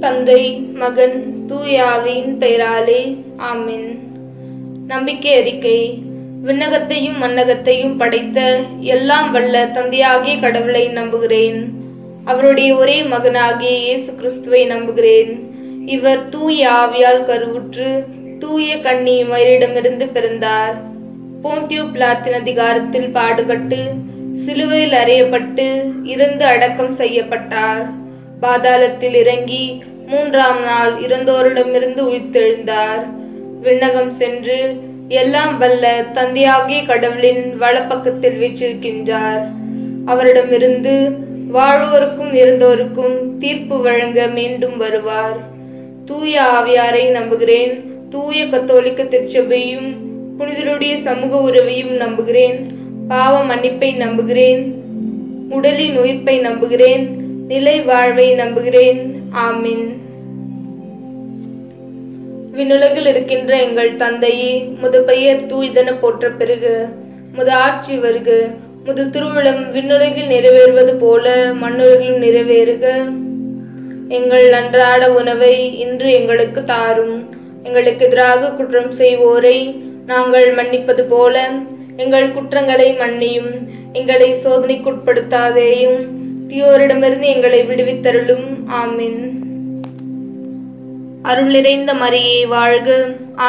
தந்தை, மகன், தூய ஆவியின் பெயராலே ஆமென். நம்பிக்கை அறிக்கை. விண்ணகத்தையும் மண்ணகத்தையும் படைத்த எல்லாம் வல்ல தந்தையாகிய கடவுளை நம்புகிறேன். அவருடைய ஒரே மகனாகிய இயேசு கிறிஸ்துவை நம்புகிறேன். இவர் தூய ஆவியால் கருவுற்று தூய கன்னி மரியிடமிருந்து பிறந்தார். போந்தியு பிலாத்தின் அதிகாரத்தில் பாடுபட்டு சிலுவையில் அறையப்பட்டு இறந்து அடக்கம் செய்யப்பட்டார். பாதாளத்தில் இறங்கி 3ஆம் நாள் இறந்தோரிடமிருந்து உயிர்த்தெழுந்தார். விண்ணகம் சென்று எல்லாம் வல்ல தந்தையாகிய கடவுளின் வலப்பக்கத்தில் வீற்றிருக்கின்றார். அவரிடமிருந்து வாழ்வோருக்கும் இறந்தோருக்கும் தீர்ப்பு வழங்க மீண்டும் வருவார். தூய ஆவியாரை நம்புகிறேன். தூய கத்தோலிக்க திருச்சபையும் புனிதருடைய சமூக உறவையும் நம்புகிறேன். பாவ மன்னிப்பை நம்புகிறேன். உடலின் உயிர்ப்பை நம்புகிறேன். நிலை வாழ்வை நம்புகிறேன். ஆமீன். விண்ணுலகில் இருக்கின்ற எங்கள் தந்தையே, முது பெயர் தூய்தென போற்ற பெறுக. முது ஆட்சி வருக. முது திருவுளம் விண்ணுலகில் நிறைவேறுவது போல மண்ணுலகிலும் நிறைவேறுக. எங்கள் அன்றாட உணவை இன்று எங்களுக்கு தாரும். எங்களுக்கு எதிராக குற்றம் செய்வோரை நாங்கள் மன்னிப்பது போல எங்கள் குற்றங்களை மன்னியும். எங்களை சோதனைக்குட்படுத்தாதேயும், தீயோரிடமிருந்து எங்களை விடுவித்தருளும். ஆமீன். அருள் நிறைந்த மரியே வாழ்க.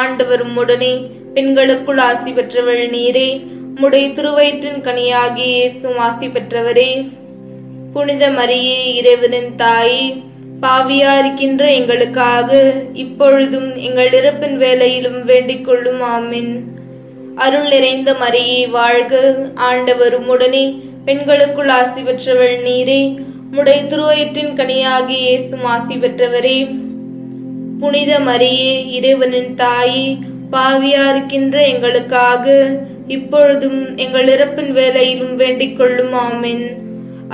ஆண்டவர் உம்முடனே, பெண்களுக்குள் ஆசி பெற்றவள் நீரே. உம்முடைய திருவயிற்றின் கனியாகிய இயேசுவும் ஆசி பெற்றவரே. புனித மரியே, இறைவனின் தாயே, பாவியா இருக்கின்ற எங்களுக்காக இப்பொழுதும் எங்கள் இறப்பின் வேளையிலும் வேண்டிக் கொள்ளும். ஆமீன். அருள் நிறைந்த மரியே வாழ்க. ஆண்டவர் உம்முடனே, பெண்களுக்குள் ஆசி பெற்றவள் நீரே. உம்முடைய திருவயிற்றின் கனியாகிய இயேசுவும் ஆசி பெற்றவரே. புனித மரியே, இறைவனின் தாயே, பாவியா இருக்கின்ற எங்களுக்காக இப்பொழுதும் எங்கள் இறப்பின் வேளையிலும் வேண்டிக் கொள்ளும். ஆமீன்.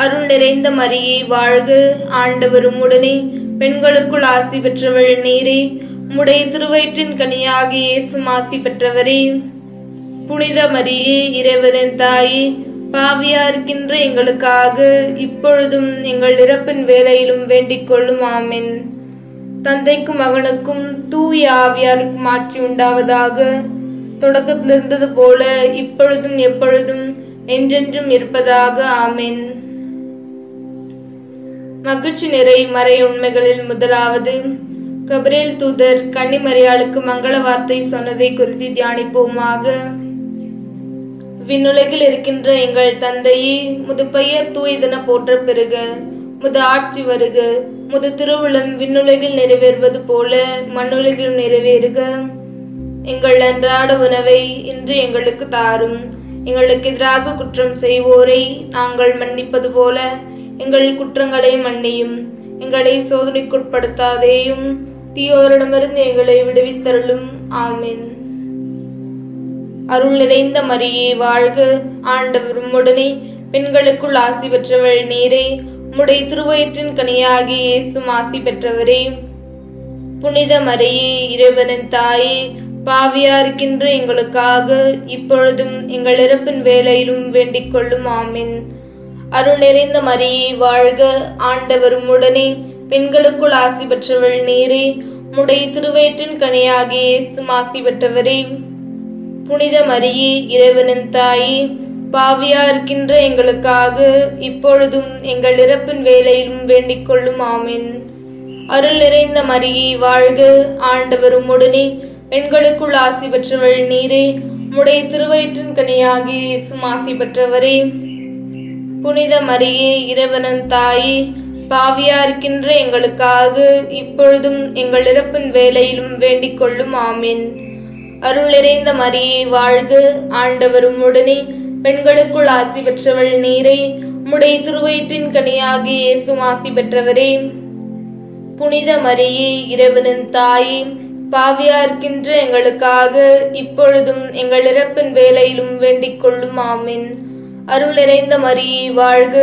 அருள் நிறைந்த மரியே வாழ்க. ஆண்டவர் உம்முடனே, பெண்களுக்குள் ஆசி பெற்றவள் நீரே. உம்முடைய திருவயிற்றின் கனியாகிய இயேசுவும் ஆசி பெற்றவரே. புனித மரியே, இறைவனின் தாயே, பாவியா இருக்கின்ற எங்களுக்காக இப்பொழுதும் எங்கள் இறப்பின் வேளையிலும் வேண்டிக் கொள்ளும். ஆமீன். தந்தைக்கும் மகனுக்கும் தூய ஆவியாருக்கும் ஆட்சி உண்டாவதாக. தொடக்கத்தில் இருந்தது போல இப்பொழுதும் எப்பொழுதும் என்றென்றும் இருப்பதாக. ஆமீன். மகிழ்ச்சி நிறை மறை உண்மைகளில் முதலாவது, கபிரேல் தூதர் கன்னிமரியாளுக்கு மங்கள வார்த்தை சொன்னதை குறித்து தியானிப்போமாக. விண்ணுலகில் இருக்கின்ற எங்கள் தந்தையே, முது பெயர் தூய்தென போற்ற பெறுக. முது ஆட்சி வருக. முது திருவுளம் விண்ணுலகில் நிறைவேறுவது போல மண்ணுலகிலும் நிறைவேறுக. எங்கள் அன்றாட உணவை இன்று எங்களுக்கு தாரும். எங்களுக்கு எதிராக குற்றம் செய்வோரை நாங்கள் மன்னிப்பது போல எங்கள் குற்றங்களை மன்னியும். எங்களை சோதனைக்குட்படுத்தாதேயும், தீயோரிடமிருந்து எங்களை விடுவித்தருளும். ஆமீன். அருள் நிறைந்த மரியே வாழ்க. ஆண்டவர் உம்முடனே, பெண்களுக்குள் ஆசி பெற்றவள் நீரே. உம்முடைய திருவயிற்றின் கனியாகிய இயேசுவும் ஆசி பெற்றவரே. புனித மரியே, இறைவனின் தாயே, பாவியா இருக்கின்ற எங்களுக்காக இப்பொழுதும் எங்கள் இறப்பின் வேளையிலும் வேண்டிக் கொள்ளும். ஆமீன். அருள் நிறைந்த மரியே வாழ்க. ஆண்டவர் உம்முடனே, பெண்களுக்குள் ஆசி பெற்றவள் நீரே. உம்முடைய திருவயிற்றின் கனியாகிய இயேசுவும் ஆசி பெற்றவரே. புனித மரியே, இறைவனின் தாயே, பாவியா இருக்கின்ற எங்களுக்காக இப்பொழுதும் எங்கள் இறப்பின் வேளையிலும் வேண்டிக் கொள்ளும். ஆமீன். அருள் நிறைந்த மரியே வாழ்க. ஆண்டவர் உம்முடனே, பெண்களுக்குள் ஆசி பெற்றவள் நீரே. உம்முடைய திருவயிற்றின் கனியாகிய இயேசுவும் ஆசி பெற்றவரே. புனித மரியே, இறைவனின் தாயே, பாவியா இருக்கின்ற எங்களுக்காக இப்பொழுதும் எங்கள் இறப்பின் வேளையிலும் வேண்டிக் கொள்ளும். ஆமீன். அருள் நிறைந்த மரியே வாழ்க. ஆண்டவர் உம்முடனே, பெண்களுக்குள் ஆசி பெற்றவள் நீரே. உம்முடைய திருவயிற்றின் கனியாகிய இயேசுவும் ஆசி பெற்றவரே. புனித மரியே, இறைவனின் தாயே, பாவியா இருக்கின்ற எங்களுக்காக இப்பொழுதும் எங்கள் இறப்பின் வேளையிலும் வேண்டிக் கொள்ளும். ஆமீன். அருள் நிறைந்த மரியே வாழ்க.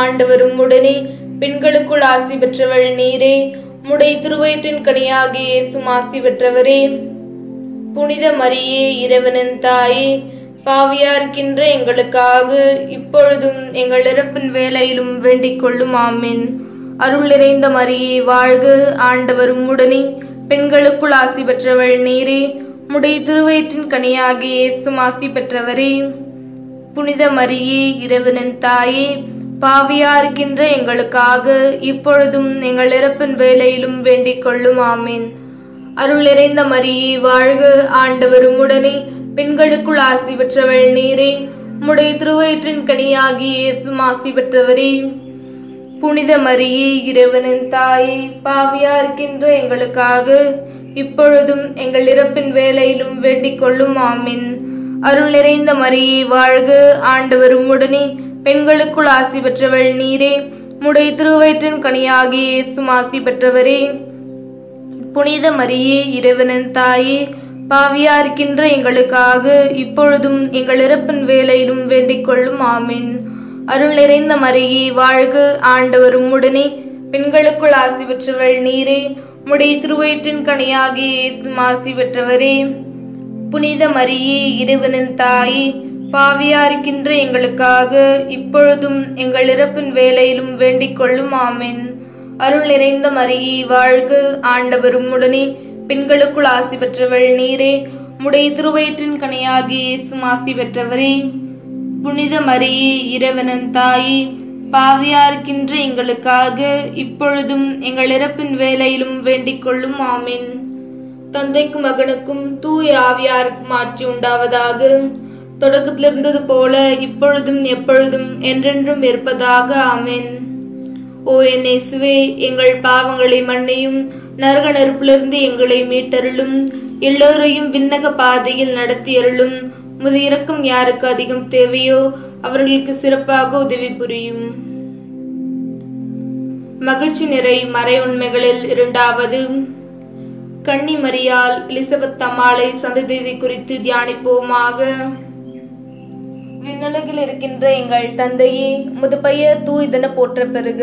ஆண்டவர் உம்முடனே, பெண்களுக்குள் ஆசி பெற்றவள் நீரே. உம்முடைய திருவயிற்றின் கனியாகிய இயேசுவும் ஆசி பெற்றவரே. புனித மரியே, இறைவனின் தாயே, பாவியா இருக்கின்ற எங்களுக்காக இப்பொழுதும் எங்கள் இறப்பின் வேளையிலும் வேண்டிக் கொள்ளும். ஆமீன். அருள் நிறைந்த மரியே வாழ்க, ஆண்டவர் உம்முடனே, பெண்களுக்குள் ஆசி பெற்றவள் நீரே. உம்முடைய திருவயிற்றின் கனியாகிய இயேசுவும் ஆசி பெற்றவரே. புனித மரியே, இறைவனின் தாயே, பாவியா இருக்கின்ற எங்களுக்காக இப்பொழுதும் எங்கள் இறப்பின் வேளையிலும் வேண்டிக் கொள்ளும். ஆமீன். அருள் நிறைந்த மரியே வாழ்க, ஆண்டவர் உம்முடனே, பெண்களுக்குள் ஆசி பெற்றவள் நீரே. உம்முடைய திருவயிற்றின் கனியாகிய இயேசுவும் ஆசி பெற்றவரே. புனித மரியே, இறைவனின் தாயே, பாவியா இருக்கின்ற எங்களுக்காக இப்பொழுதும் எங்கள் இறப்பின் வேளையிலும் வேண்டிக் கொள்ளும். ஆமீன். அருள் நிறைந்த மரியே வாழ்க, ஆண்டவர் உம்முடனே, பெண்களுக்குள் ஆசி பெற்றவள் நீரே. உம்முடைய திருவயிற்றின் கனியாகிய இயேசுவும் ஆசி பெற்றவரே. புனித மரியே, இறைவனின் தாயே, பாவியா இருக்கின்ற எங்களுக்காக இப்பொழுதும் எங்கள் இறப்பின் வேளையிலும் வேண்டிக் கொள்ளும். ஆமீன். அருள் நிறைந்த மரியே வாழ்க, ஆண்டவர் உம்முடனே, பெண்களுக்குள் ஆசி பெற்றவள் நீரே. உம்முடைய திருவயிற்றின் கனியாகிய இயேசுவும் ஆசி பெற்றவரே. புனித மரியே, இறைவனின் தாயே, பாவியா இருக்கின்ற எங்களுக்காக இப்பொழுதும் எங்கள் இறப்பின் வேளையிலும் வேண்டிக் கொள்ளும். ஆமீன். அருள் நிறைந்த மரியே வாழ்க, ஆண்டவர் உம்முடனே, பெண்களுக்குள் ஆசி பெற்றவள் நீரே. உம்முடைய திருவயிற்றின் கனியாகிய இயேசுவும் ஆசி பெற்றவரே. புனித மரியே, இறைவனின் தாயே, பாவியா இருக்கின்ற எங்களுக்காக இப்பொழுதும் எங்கள் இறப்பின் வேளையிலும் வேண்டிக் கொள்ளும். ஆமீன். தந்தைக்கும் மகனுக்கும் தூய ஆவியாருக்கும் ஆட்சி உண்டாவதாக. தொடக்கத்தில் இருந்தது போல இப்பொழுதும் எப்பொழுதும் என்றென்றும் இருப்பதாக. ஆமீன். ஓ என் இயேசுவே, எங்கள் பாவங்களை மன்னியும், நரக நெருப்பிலிருந்து எங்களை மீட்டருளும், எல்லோரையும் விண்ணக பாதையில் நடத்தியருளும். உமது இரக்கம் யாருக்கு அதிகம் தேவையோ அவர்களுக்கு சிறப்பாக உதவி புரியும். மகிழ்ச்சி நிறை மறை உண்மைகளில் இரண்டாவது, கன்னி மரியாள் எலிசபெத் அம்மாளை சந்ததி குறித்து தியானிப்போமாக. விண்ணுலகில் இருக்கின்ற எங்கள் தந்தையே, முது பெயர் தூய்தென போற்ற பெறுக.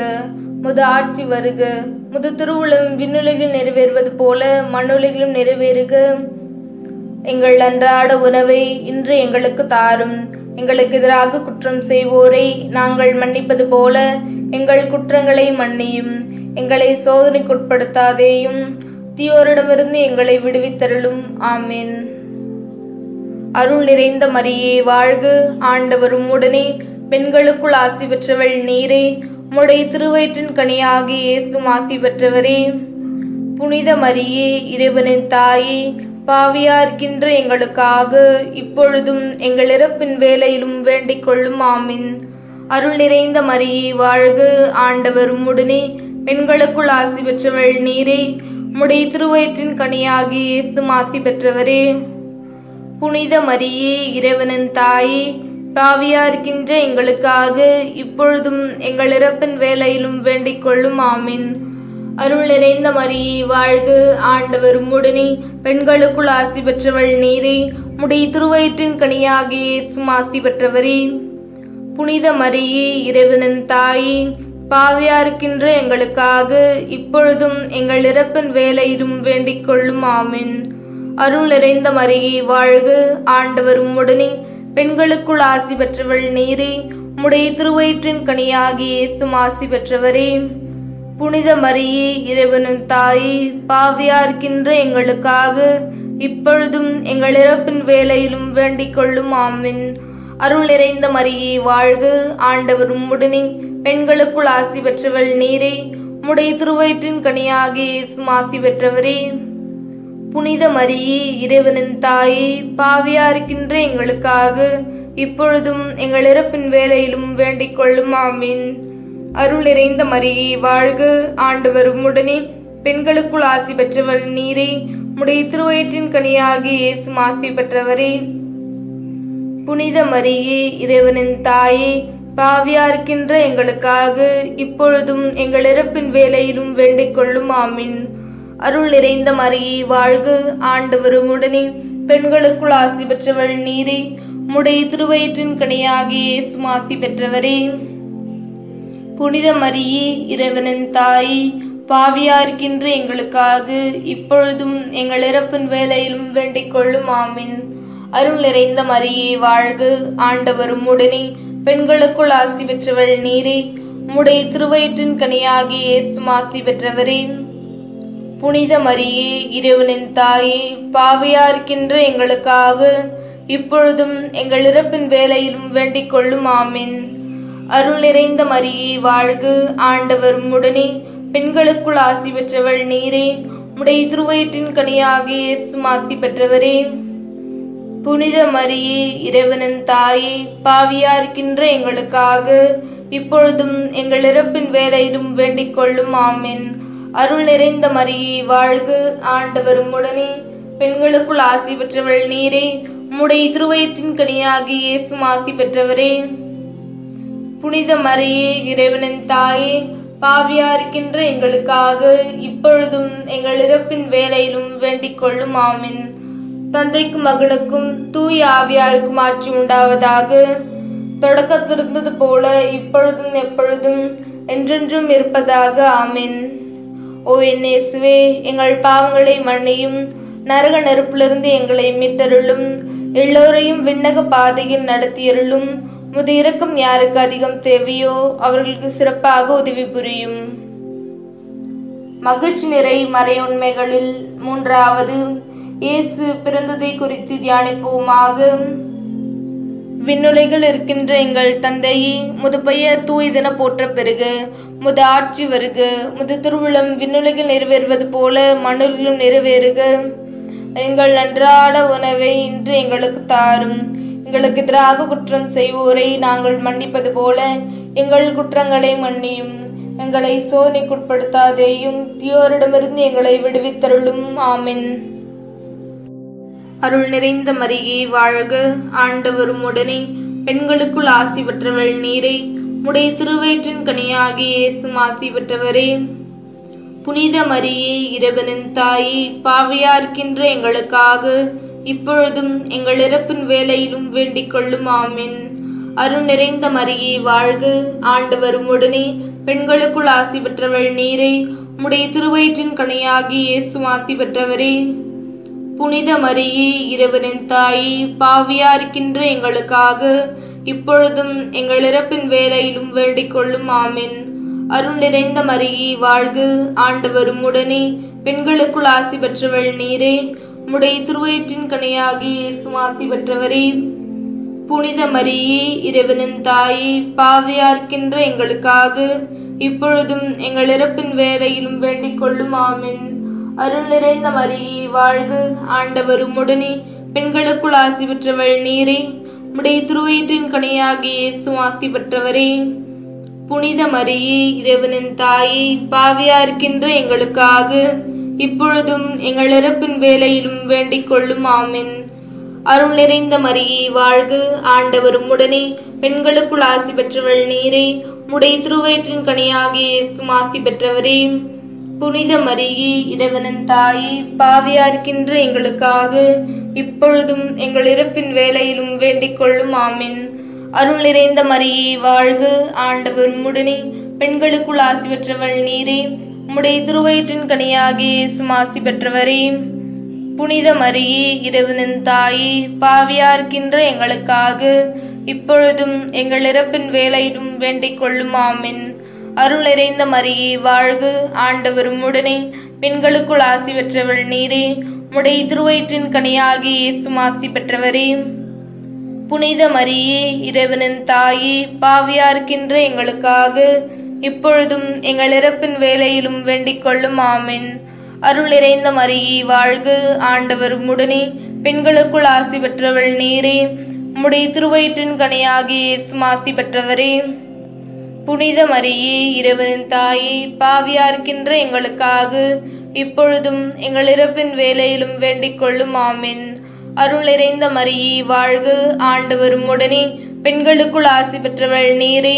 முது ஆட்சி வருக. முது திருவுளம் விண்ணுலகில் நிறைவேறுவது போல மண்ணுலகிலும் நிறைவேறுக. எங்கள் அன்றாட உணவை இன்று எங்களுக்கு தாரும். எங்களுக்கு எதிராக குற்றம் செய்வோரை நாங்கள் மன்னிப்பது போல எங்கள் குற்றங்களை மன்னியும். எங்களை சோதனைக்குட்படுத்தாதேயும், தீயோரிடமிருந்து எங்களை விடுவித்தருளும். ஆமீன். அருள் நிறைந்த மரியே வாழ்க, ஆண்டவர் உம்முடனே, பெண்களுக்குள் ஆசி பெற்றவள் நீரே. உம்முடைய திருவயிற்றின் கனியாகிய இயேசுவும் ஆசி பெற்றவரே. புனித மரியே, இறைவனின் தாயே, பாவியா இருக்கின்ற எங்களுக்காக இப்பொழுதும் எங்கள் இறப்பின் வேளையிலும் வேண்டிக் கொள்ளும். ஆமீன். அருள் நிறைந்த மரியே வாழ்க, ஆண்டவர் உம்முடனே, பெண்களுக்குள் ஆசி பெற்றவள் நீரே. உம்முடைய திருவயிற்றின் கனியாகிய இயேசுவும் ஆசி பெற்றவரே. புனித மரியே, இறைவனின் தாயே, பாவியா இருக்கின்ற எங்களுக்காக இப்பொழுதும் எங்கள் இறப்பின் வேளையிலும் வேண்டிக் கொள்ளும். ஆமீன். அருள் நிறைந்த மரியே வாழ்க, ஆண்டவர் உம்முடனே, பெண்களுக்குள் ஆசி பெற்றவள் நீரே. உம்முடைய திருவயிற்றின் கனியாகிய இயேசுவும் ஆசி பெற்றவரே. புனித மரியே, இறைவனின் தாயே, பாவியா இருக்கின்ற எங்களுக்காக இப்பொழுதும் எங்கள் இறப்பின் வேளையிலும் வேண்டிக் கொள்ளும். ஆமீன். அருள் நிறைந்த மரியே வாழ்க, ஆண்டவர் உம்முடனே, பெண்களுக்குள் ஆசி பெற்றவள் நீரே. உம்முடைய திருவயிற்றின் கனியாகிய இயேசுவும் ஆசி பெற்றவரே. புனித மரியே, இறைவனின் தாயே, பாவியா இருக்கின்ற எங்களுக்காக இப்பொழுதும் எங்கள் இறப்பின் வேளையிலும் வேண்டிக் கொள்ளும். ஆமீன். அருள் நிறைந்த மரியே வாழ்க, ஆண்டவர் உம்முடனே, பெண்களுக்குள் ஆசி பெற்றவள் நீரே. உம்முடைய திருவயிற்றின் கனியாகிய இயேசுவும் ஆசி பெற்றவரே. புனித மரியே, இறைவனின் தாயே, பாவியா இருக்கின்ற எங்களுக்காக இப்பொழுதும் எங்கள் இறப்பின் வேளையிலும் வேண்டிக் கொள்ளும். ஆமீன். அருள் நிறைந்த மரியே வாழ்க, ஆண்டவர் உம்முடனே, பெண்களுக்குள் ஆசி பெற்றவள் நீரே. உம்முடைய திருவயிற்றின் கனியாகிய இயேசுவும் ஆசி பெற்றவரே. புனித மரியே, இறைவனின் தாயே, பாவியா இருக்கின்ற எங்களுக்காக இப்பொழுதும் எங்கள் இறப்பின் வேளையிலும் வேண்டிக் கொள்ளும். ஆமீன். அருள் நிறைந்த மரியே வாழ்க, ஆண்டவர் உம்முடனே, பெண்களுக்குள் ஆசி பெற்றவள் நீரே. உம்முடைய திருவயிற்றின் கனியாகிய இயேசுவும் ஆசி பெற்றவரே. புனித மரியே, இறைவனின் தாயே, பாவியா இருக்கின்ற எங்களுக்காக இப்பொழுதும் எங்கள் இறப்பின் வேளையிலும் வேண்டிக் கொள்ளும். ஆமீன். அருள் நிறைந்த மரியே வாழ்க, ஆண்டவர் உம்முடனே, பெண்களுக்குள் ஆசி பெற்றவள் நீரே. உம்முடைய திருவயிற்றின் கனியாகிய இயேசுவும் ஆசி பெற்றவரே. புனித மரியே, இறைவனின் தாயே, பாவியா இருக்கின்ற எங்களுக்காக இப்பொழுதும் எங்கள் இறப்பின் வேளையிலும் வேண்டிக் கொள்ளும். ஆமென். அருள் நிறைந்த மரியே வாழ்க, ஆண்டவர் உம்முடனே, பெண்களுக்குள் ஆசி பெற்றவள் நீரே. உம்முடைய திருவயிற்றின் கனியாகிய இயேசுவும் ஆசி பெற்றவரே. புனித மரியே, இறைவனின் தாயே, பாவியா இருக்கின்ற எங்களுக்காக இப்பொழுதும் எங்கள் இறப்பின் வேளையிலும் வேண்டிக் கொள்ளும். ஆமென். அருள் நிறைந்த மரியே வாழ்க, ஆண்டவர் உம்முடனே, பெண்களுக்குள் ஆசி பெற்றவள் நீரே. உம்முடைய திருவயிற்றின் கனியாகிய இயேசுவும் ஆசி பெற்றவரே. புனித மரியே, இறைவனின் தாயே, பாவியா இருக்கின்ற எங்களுக்காக இப்பொழுதும் எங்கள் இறப்பின் வேளையிலும் வேண்டிக் கொள்ளும். ஆமென். தந்தைக்கும் மகனுக்கும் தூய ஆவியாருக்கும் ஆட்சி உண்டாவதாக. தொடக்கத்திலிருந்தது போல இப்பொழுதும் எப்பொழுதும் என்றென்றும் இருப்பதாக. ஆமென். ஓ என் இயேசுவே, எங்கள் பாவங்களை மன்னியும், நரக நெருப்பிலிருந்து எங்களை மீட்டருளும், எல்லோரையும் விண்ணக பாதையில் நடத்தியருளும். உமது இரக்கம் யாருக்கு அதிகம் தேவையோ அவர்களுக்கு சிறப்பாக உதவி புரியும். மகிழ்ச்சி நிறை மறை உண்மைகளில் மூன்றாவது, இயேசு பிறந்ததை குறித்து தியானிப்போமாக. விண்ணுலகில் இருக்கின்ற எங்கள் தந்தையே, முது பெயர் தூயதென போற்ற பெறுக. முது ஆட்சி வருக. முது திருவுளம் விண்ணுலகில் நிறைவேறுவது போல மண்ணுலகிலும் நிறைவேறுக. எங்கள் அன்றாட உணவை இன்று எங்களுக்கு தாரும். எங்களுக்கு எதிராக குற்றம் செய்வோரை நாங்கள் மன்னிப்பது போல எங்கள் குற்றங்களை மன்னியும். எங்களை சோதனைக்குட்படுத்தாதேயும், தீயோரிடமிருந்து எங்களை விடுவித்தருளும். ஆமென். அருள் நிறைந்த மரியே வாழ்க, ஆண்டவர் உம்முடனே, பெண்களுக்குள் ஆசி பெற்றவள் நீரே. உம்முடைய திருவயிற்றின் கனியாகிய இயேசுவும் ஆசி பெற்றவரே. புனித மரியே, இறைவனின் தாயே, பாவியா இருக்கின்ற எங்களுக்காக இப்பொழுதும் எங்கள் இறப்பின் வேளையிலும் வேண்டிக் கொள்ளும். ஆமென். அருள் நிறைந்த மரியே வாழ்க, ஆண்டவர் உம்முடனே, பெண்களுக்குள் ஆசி பெற்றவள் நீரே. உம்முடைய திருவயிற்றின் கனியாகிய இயேசுவும் ஆசி பெற்றவரே. புனித மரியே, இறைவனின் தாயே, பாவியா இருக்கின்ற எங்களுக்காக இப்பொழுதும் எங்கள் இறப்பின் வேளையிலும் வேண்டிக் கொள்ளும். ஆமென். அருள் நிறைந்த மரியே வாழ்க, ஆண்டவர் உம்முடனே, பெண்களுக்குள் ஆசி பெற்றவள் நீரே. உம்முடைய திருவயிற்றின் கனியாகிய இயேசுவும் ஆசி பெற்றவரே. புனித மரியே, இறைவனின் தாயே, பாவியா இருக்கின்ற எங்களுக்காக இப்பொழுதும் எங்கள் இறப்பின் வேளையிலும் வேண்டிக் கொள்ளும். ஆமென். அருள் நிறைந்த மரியே வாழ்க, ஆண்டவர் உம்முடனே, பெண்களுக்குள் ஆசி பெற்றவள் நீரே. உம்முடைய திருவயிற்றின் கனியாகிய இயேசுவும் ஆசி பெற்றவரே. புனித மரியே, இறைவனின் தாயே, பாவியா இருக்கின்ற எங்களுக்காக இப்பொழுதும் எங்கள் இறப்பின் வேளையிலும் வேண்டிக் கொள்ளும். ஆமென். அருள் நிறைந்த மரியே வாழ்க, ஆண்டவர் உம்முடனே, பெண்களுக்குள் ஆசி பெற்றவள் நீரே. உம்முடைய திருவயிற்றின் கனியாகிய இயேசுவும் ஆசி பெற்றவரே. புனித மரியே, இறைவனின் தாயே, பாவியா இருக்கின்ற எங்களுக்காக இப்பொழுதும் எங்கள் இறப்பின் வேளையிலும் வேண்டிக் கொள்ளும். ஆமென். அருள் நிறைந்த மரியே வாழ்க, ஆண்டவர் உம்முடனே, பெண்களுக்குள் ஆசி பெற்றவள் நீரே. உம்முடைய திருவயிற்றின் கனியாகிய இயேசுவும் ஆசி பெற்றவரே. புனித மரியே, இறைவனின் தாயே, பாவியா இருக்கின்ற எங்களுக்காக இப்பொழுதும் எங்கள் இறப்பின் வேளையிலும் வேண்டிக் கொள்ளும். ஆமென். அருள் நிறைந்த மரியே வாழ்க, ஆண்டவர் உம்முடனே, பெண்களுக்குள் ஆசி பெற்றவள் நீரே. உம்முடைய திருவயிற்றின் கனியாகிய இயேசுவும் ஆசி பெற்றவரே. புனித மரியே, இறைவனின் தாயே, பாவியா இருக்கின்ற எங்களுக்காக இப்பொழுதும் எங்கள் இறப்பின் வேளையிலும் வேண்டிக் கொள்ளும். ஆமென். அருள் நிறைந்த மரியே வாழ்க, ஆண்டவர் உம்முடனே, பெண்களுக்குள் ஆசி பெற்றவள் நீரே. உம்முடைய திருவயிற்றின் கனியாகிய இயேசுவும் ஆசி பெற்றவரே. புனித மரியே, இறைவனின் தாயே, பாவியா இருக்கின்ற எங்களுக்காக இப்பொழுதும் எங்கள் இறப்பின் வேளையிலும் வேண்டிக் கொள்ளும். ஆமென். அருள் நிறைந்த மரியே வாழ்க, ஆண்டவர் உம்முடனே, பெண்களுக்குள் ஆசி பெற்றவள் நீரே.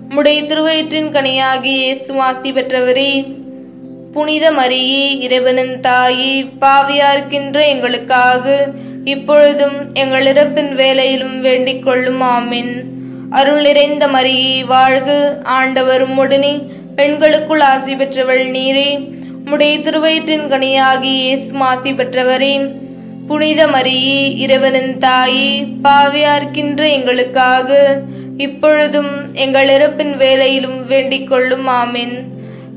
உம்முடைய திருவயிற்றின் கனியாகிய இயேசுவும் ஆசி பெற்றவரே. புனித மரியே, இறைவனின் தாயே, பாவியா இருக்கின்ற எங்களுக்காக இப்பொழுதும் எங்கள் இறப்பின் வேளையிலும் வேண்டிக் கொள்ளும். ஆமென். அருள் நிறைந்த மரியே வாழ்க, ஆண்டவர் உம்முடனே, பெண்களுக்குள் ஆசி பெற்றவள் நீரே. உம்முடைய திருவயிற்றின் கனியாகிய இயேசுவும் ஆசி பெற்றவரே. புனித மரியே, இறைவனின் தாயே, பாவியா இருக்கின்ற எங்களுக்காக இப்பொழுதும் எங்கள் இறப்பின் வேளையிலும் வேண்டிக் கொள்ளும். ஆமென்.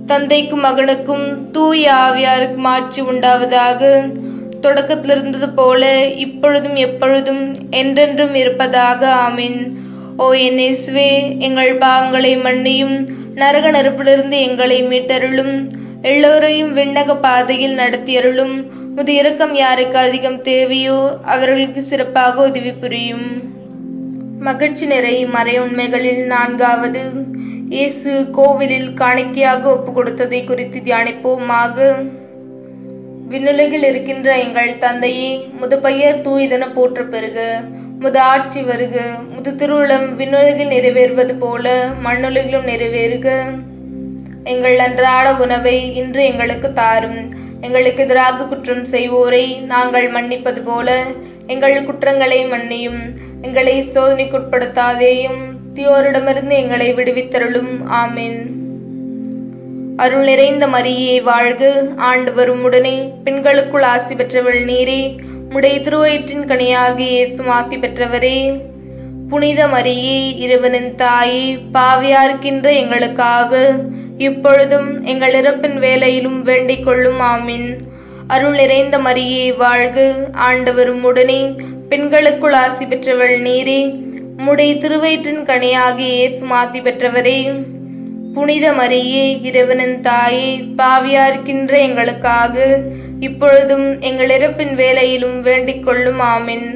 தந்தைக்கும் மகனுக்கும் தூய ஆவியாருக்கும் ஆட்சி உண்டாவதாக. தொடக்கத்தில் இருந்தது போல இப்பொழுதும் எப்பொழுதும் என்றென்றும் இருப்பதாக. ஆமென். ஓ என் இயேசுவே, எங்கள் பாவங்களை மன்னியும், நரக நெருப்பிலிருந்து எங்களை மீட்டருளும், எல்லோரையும் விண்ணக பாதையில் நடத்தியருளும். உமது இரக்கம் யாருக்கு அதிகம் தேவையோ அவர்களுக்கு சிறப்பாக உதவி புரியும். மகிழ்ச்சி நிறை மறை உண்மைகளில் நான்காவது, இயேசு கோவிலில் காணிக்கையாக ஒப்பு கொடுத்ததை குறித்து தியானிப்போமாக. விண்ணுலகில் இருக்கின்ற எங்கள் தந்தையே, முது பெயர் தூயதென போற்ற பெறுக. முது ஆட்சி வருக. முது திருவுளம் விண்ணுலகில் நிறைவேறுவது போல மண்ணுலகிலும் நிறைவேறுக. எங்கள் அன்றாட உணவை இன்று எங்களுக்கு தாரும். எங்களுக்கு எதிராக குற்றம் செய்வோரை நாங்கள் மன்னிப்பது போல எங்கள் குற்றங்களை மன்னியும். எங்களை சோதனைக்குட்படுத்தாதேயும், தீயோரிடமிருந்து எங்களை விடுவித்தருளும். ஆமென். அருள் நிறைந்த மரியே வாழ்க, ஆண்டவர் உம்முடனே, பெண்களுக்குள் ஆசி பெற்றவள் நீரே. உம்முடைய திருவயிற்றின் கனியாகிய இயேசு ஆசி பெற்றவரே. புனித மரியே, இறைவனின் தாயே, பாவியார்க்கின்ற எங்களுக்காக இப்பொழுதும் எங்கள் இறப்பின் வேளையிலும் வேண்டிக் கொள்ளும். ஆமென். அருள் நிறைந்த மரியே வாழ்க, ஆண்டவர் உம்முடனே, பெண்களுக்குள் ஆசி பெற்றவள் நீரே. உம்முடைய திருவயிற்றின் கனியாகிய இயேசு ஆசி பெற்றவரே. புனித மரியே, இறைவனின் தாயே, பாவியார்க்கின்ற எங்களுக்காக இப்பொழுதும் எங்கள் இறப்பின் வேளையிலும் வேண்டிக் கொள்ளும். ஆமென்.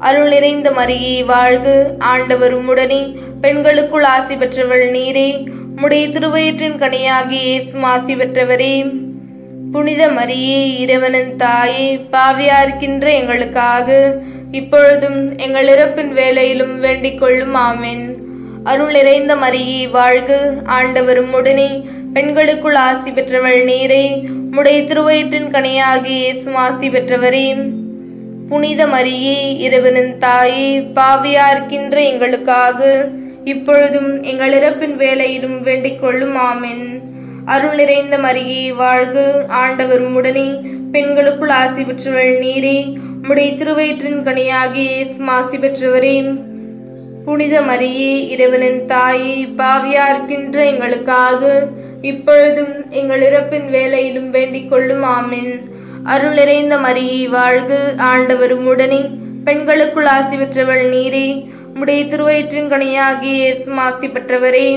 அருள் நிறைந்த மரியே வாழ்க, ஆண்டவர் உம்முடனே, பெண்களுக்குள் ஆசி பெற்றவள் நீரே. உம்முடைய திருவயிற்றின் கனியாகிய இயேசு ஆசி பெற்றவரே. புனித மரியே, இறைவனின் தாயே, பாவியார்க்கின்ற எங்களுக்காக இப்பொழுதும் எங்கள் இறப்பின் வேளையிலும் வேண்டிக் கொள்ளும். ஆமென். அருள் நிறைந்த மரியே வாழ்க, ஆண்டவர் உம்முடனே, பெண்களுக்குள் ஆசி பெற்றவள் நீரே. உம்முடைய திருவயிற்றின் கனியாகிய இயேசு ஆசி பெற்றவரே. புனித மரியே, இறைவனின் தாயே, பாவியார்க்கின்ற எங்களுக்காக இப்பொழுதும் எங்கள் இறப்பின் வேளையிலும் வேண்டிக் கொள்ளும். ஆமென். அருள் நிறைந்த மரியே வாழ்க, ஆண்டவர் உம்முடனே, பெண்களுக்குள் ஆசி பெற்றவள் நீரே. உம்முடைய திருவயிற்றின் கனியாகிய இயேசு ஆசி பெற்றவரே. புனித மரியே, இறைவனின் தாயே, பாவியார்க்கின்ற எங்களுக்காக இப்பொழுதும் எங்கள் இறப்பின் வேளையிலும் வேண்டிக் கொள்ளும். ஆமென். அருள் நிறைந்த மரியே வாழ்க, ஆண்டவர் உம்முடனே, பெண்களுக்குள் ஆசி பெற்றவள் நீரே. உம்முடைய திருவயிற்றின் கனியாகிய இயேசு ஆசி பெற்றவரே.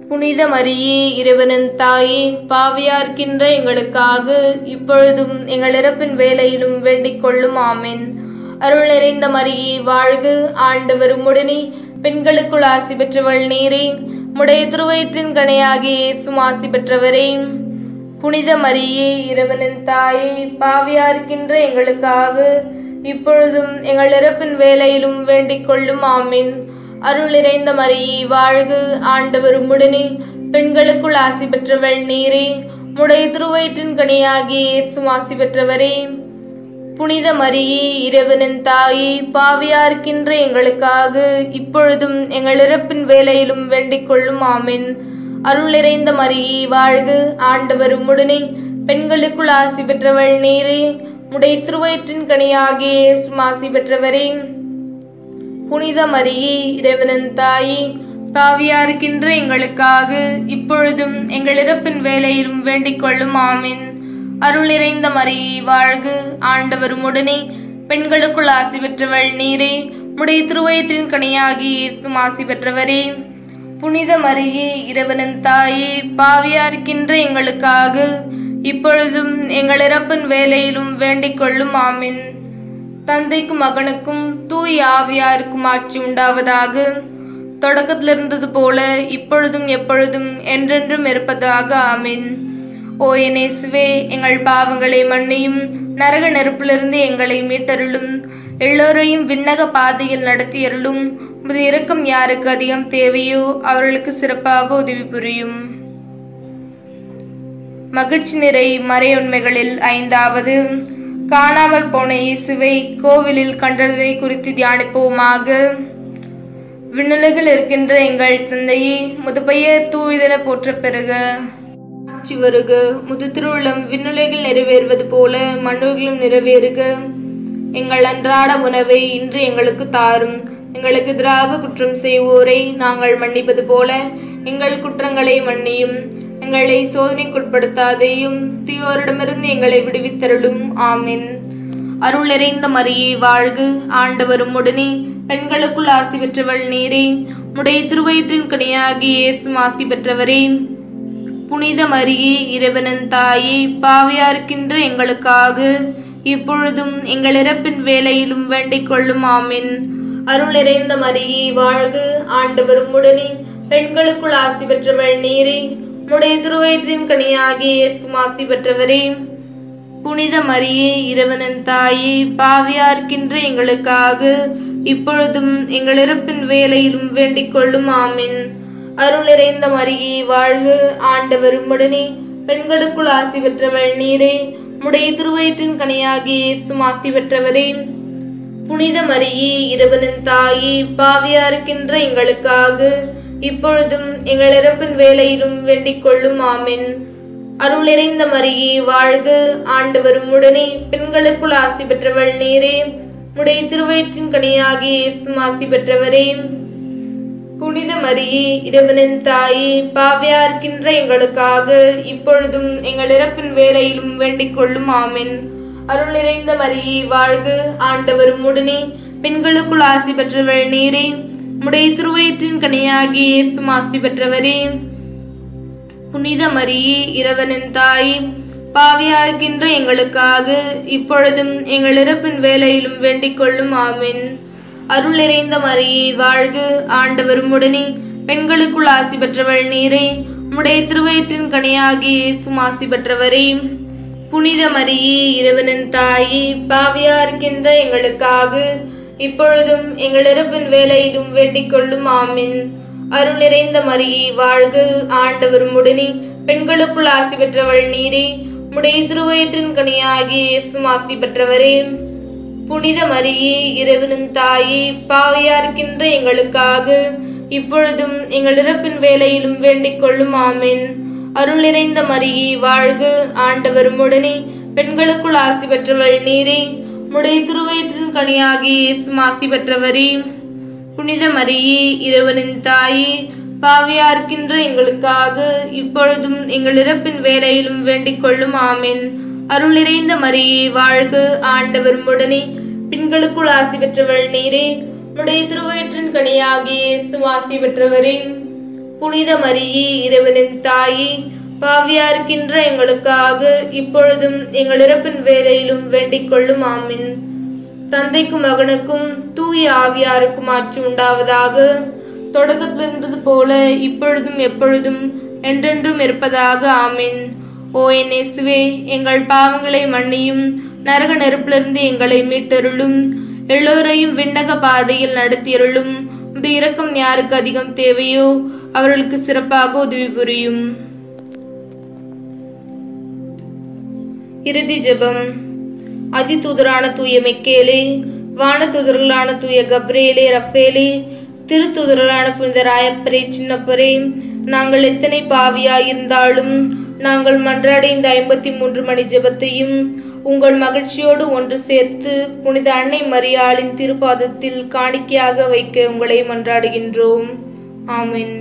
புனித மரியே, இறைவனின் தாயே, பாவியார்க்கின்ற எங்களுக்காக இப்பொழுதும் எங்கள் இறப்பின் வேளையிலும் வேண்டிக் கொள்ளும். ஆமென். அருள் நிறைந்த மரியே வாழ்க, ஆண்டவர் உம்முடனே, பெண்களுக்குள் ஆசி பெற்றவள் நீரே. உம்முடைய திருவயிற்றின் கனியாகிய இயேசு ஆசி பெற்றவரே. புனித மரியே, இறைவனின் தாயே, பாவியார்க்கின்ற எங்களுக்காக இப்பொழுதும் எங்கள் இறப்பின் வேளையிலும் வேண்டிக் கொள்ளும். ஆமென். அருள் நிறைந்த மரியே வாழ்க, ஆண்டவர் உம்முடனே, பெண்களுக்குள் ஆசி பெற்றவள் நீரே. உம்முடைய திருவயிற்றின் கனியாகிய இயேசு ஆசி பெற்றவரே. புனித மரியே, இறைவனின் தாயே, பாவியார்க்கின்ற எங்களுக்காக இப்பொழுதும் எங்கள் இறப்பின் வேளையிலும் வேண்டிக் கொள்ளும். ஆமென். அருள் நிறைந்த மரியே வாழ்க, ஆண்டவர் உம்முடனே, பெண்களுக்குள் ஆசி பெற்றவள் நீரே. உம்முடைய திருவயிற்றின் கனியாகிய இயேசு ஆசி பெற்றவரே. புனித மரியே, இறைவனின் தாயே, பாவியார்க்கின்ற எங்களுக்காக இப்பொழுதும் எங்கள் இறப்பின் வேளையிலும் வேண்டிக் கொள்ளும். ஆமென். அருள் நிறைந்த மரியே வாழ்க, ஆண்டவர் உம்முடனே, பெண்களுக்குள் ஆசி பெற்றவள் நீரே. உம்முடைய திருவயிற்றின் கனியாகிய இயேசு ஆசி பெற்றவரே. புனித மரியே, இறைவனின் தாயே, பாவியார்க்கின்ற எங்களுக்காக இப்பொழுதும் எங்கள் இறப்பின் வேளையிலும் வேண்டிக் கொள்ளும். ஆமென். தந்தைக்கும் மகனுக்கும் தூய ஆவியாருக்கும் ஆட்சி உண்டாவதாக. தொடக்கத்தில் இருந்தது போல இப்பொழுதும் எப்பொழுதும் என்றென்றும் இருப்பதாக. ஆமென். ஓ என் இயேசுவே, எங்கள் பாவங்களை மன்னியும், நரக நெருப்பிலிருந்து எங்களை மீட்டருளும், எல்லோரையும் விண்ணக பாதையில் நடத்தியருளும். உமது இரக்கம் யாருக்கு அதிகம் தேவையோ அவர்களுக்கு சிறப்பாக உதவி புரியும். மகிழ்ச்சி நிறை மறையுண்மைகளில் ஐந்தாவது, காணாமல் போன இயேசுவை கோவிலில் கண்டதை குறித்து தியானிப்போமாக. விண்ணுலகில் இருக்கின்ற எங்கள் தந்தையே, முது பெயர் தூயதென போற்ற பெறுக. ஆட்சி வருக. முது திருவுளம் விண்ணுலகில் நிறைவேறுவது போல மண்ணுலகிலும் நிறைவேறுக. எங்கள் அன்றாட உணவை இன்று எங்களுக்கு தாரும். எங்களுக்கு எதிராக குற்றம் செய்வோரை நாங்கள் மன்னிப்பது போல எங்கள் குற்றங்களை மன்னியும். எங்களை சோதனைக்குட்படுத்தாதேயும், தீயோரிடமிருந்து எங்களை விடுவித்தருளும். ஆமென். அருள் நிறைந்த மரியே வாழ்க, ஆண்டவர் உம்முடனே, பெண்களுக்குள் ஆசி பெற்றவள் நீரே. உம்முடைய திருவயிற்றின் கனியாகிய இயேசுவும் ஆசி பெற்றவரே. புனித மரியே, இறைவனின் தாயே, பாவியாயிருக்கின்ற எங்களுக்காக இப்பொழுதும் எங்கள் இறப்பின் வேளையிலும் வேண்டிக் கொள்ளும். ஆமென். அருள் நிறைந்த மரியே வாழ்க, ஆண்டவர் உம்முடனே, பெண்களுக்குள் ஆசி பெற்றவள் நீரே. உம்முடைய திருவயிற்றின் கனியாகிய இயேசுவும் ஆசி பெற்றவரே. புனித மரியே, இறைவனின் தாயே, பாவியாயிருக்கின்ற எங்களுக்காக இப்பொழுதும் எங்கள் இறப்பின் வேளையிலும் வேண்டிக் கொள்ளும். ஆமென். அருள் நிறைந்த மரியே வாழ்க, ஆண்டவர் உம்முடனே, பெண்களுக்குள் ஆசி பெற்றவள் நீரே. உம்முடைய திருவயிற்றின் கனியாகிய இயேசுவும் ஆசி பெற்றவரே. புனித மரியே, இறைவனின் தாயே, பாவியாயிருக்கின்ற எங்களுக்காக இப்பொழுதும் எங்கள் இறப்பின் வேளையிலும் வேண்டிக் கொள்ளும். ஆமென். அருள் நிறைந்த மரியே வாழ்க, ஆண்டவர் உம்முடனே, பெண்களுக்குள் ஆசி பெற்றவள் நீரே. உம்முடைய திருவயிற்றின் கனியாகிய இயேசுவும் ஆசி பெற்றவரே. புனித மரியே, இறைவனின் தாயே, பாவியாயிருக்கின்ற எங்களுக்காக இப்பொழுதும் எங்கள் இறப்பின் வேளையிலும் வேண்டிக் கொள்ளும். ஆமென். அருள் நிறைந்த மரியே வாழ்க, ஆண்டவர் உம்முடனே, பெண்களுக்குள் ஆசி பெற்றவள் நீரே. உம்முடைய திருவயிற்றின் கனியாகிய இயேசுவும் ஆசி பெற்றவரே. புனித மரியே, இறைவனின் தாயே, பாவியாயிருக்கின்ற எங்களுக்காக இப்பொழுதும் எங்கள் இறப்பின் வேளையிலும் வேண்டிக் கொள்ளும். ஆமென். அருள் நிறைந்த மரியே வாழ்க, ஆண்டவர் உம்முடனே, பெண்களுக்குள் ஆசி பெற்றவள் நீரே. உம்முடைய திருவயிற்றின் கனியாகிய இயேசுவும் ஆசி பெற்றவரே. புனித மரியே, இறைவனின் தாயே, பாவியாயிருக்கின்ற எங்களுக்காக இப்பொழுதும் எங்கள் இறப்பின் வேளையிலும் வேண்டிக் கொள்ளும். ஆமென். அருள் நிறைந்த மரியே வாழ்க, ஆண்டவர் உம்முடனே, பெண்களுக்குள் ஆசி பெற்றவள் நீரே. உம்முடைய திருவயிற்றின் கனியாகிய இயேசுவும் ஆசி பெற்றவரே. புனித மரியே, இறைவனின் தாயே, பாவியாயிருக்கின்ற எங்களுக்காக இப்பொழுதும் எங்கள் இறப்பின் வேளையிலும் வேண்டிக் கொள்ளும். ஆமென். அருள் நிறைந்த மரியே வாழ்க, ஆண்டவர் உம்முடனே, பெண்களுக்குள் ஆசி பெற்றவள் நீரே. உம்முடைய திருவயிற்றின் கனியாகிய இயேசுவும் ஆசி பெற்றவரே. புனித மரியே, இறைவனின் தாயே, பாவியாயிருக்கின்ற எங்களுக்காக இப்பொழுதும் எங்கள் இறப்பின் வேளையிலும் வேண்டிக் கொள்ளும். ஆமென். அருள் நிறைந்த மரியே வாழ்க, ஆண்டவர் உம்முடனே, பெண்களுக்குள் ஆசி பெற்றவள் நீரே. உம்முடைய திருவயிற்றின் கனியாகிய இயேசுவும் ஆசி பெற்றவரே. புனித மரியே, இறைவனின் தாயே, பாவியாயிருக்கின்ற எங்களுக்காக இப்பொழுதும் எங்கள் இறப்பின் வேளையிலும் வேண்டிக் கொள்ளும். ஆமென். தந்தைக்கும் மகனுக்கும் தூய ஆவியாருக்கும் ஆட்சி உண்டாவதாக. தொடக்கத்தில் இருந்தது போல இப்பொழுதும் எப்பொழுதும் என்றென்றும் இருப்பதாக. ஆமென். ஓ என் இயேசுவே, எங்கள் பாவங்களை மன்னியும், நரக நெருப்பிலிருந்து எங்களை மீட்டருளும், எல்லோரையும் விண்ணக பாதையில் நடத்தியருளும். இந்த இரக்கம் யாருக்கு அதிகம் தேவையோ அவர்களுக்கு சிறப்பாக உதவி புரியும். இறுதி ஜெபம். அதிதூதரான தூய மிக்கேலே, வானதூதர்களான தூய கப்ரியேலே, ரஃபேலே, திருத்தூதர்களான புனித ராயப்பரே, சின்னப்பரே, நாங்கள் எத்தனை பாவியாயிருந்தாலும் நாங்கள் மன்றாடி இந்த 53 மணி ஜெபத்தையும் உங்கள் மகிழ்ச்சியோடு ஒன்று சேர்த்து புனித அன்னை மரியாளின் திருப்பாதத்தில் காணிக்கையாக வைக்க உங்களை மன்றாடுகின்றோம். ஆமென்.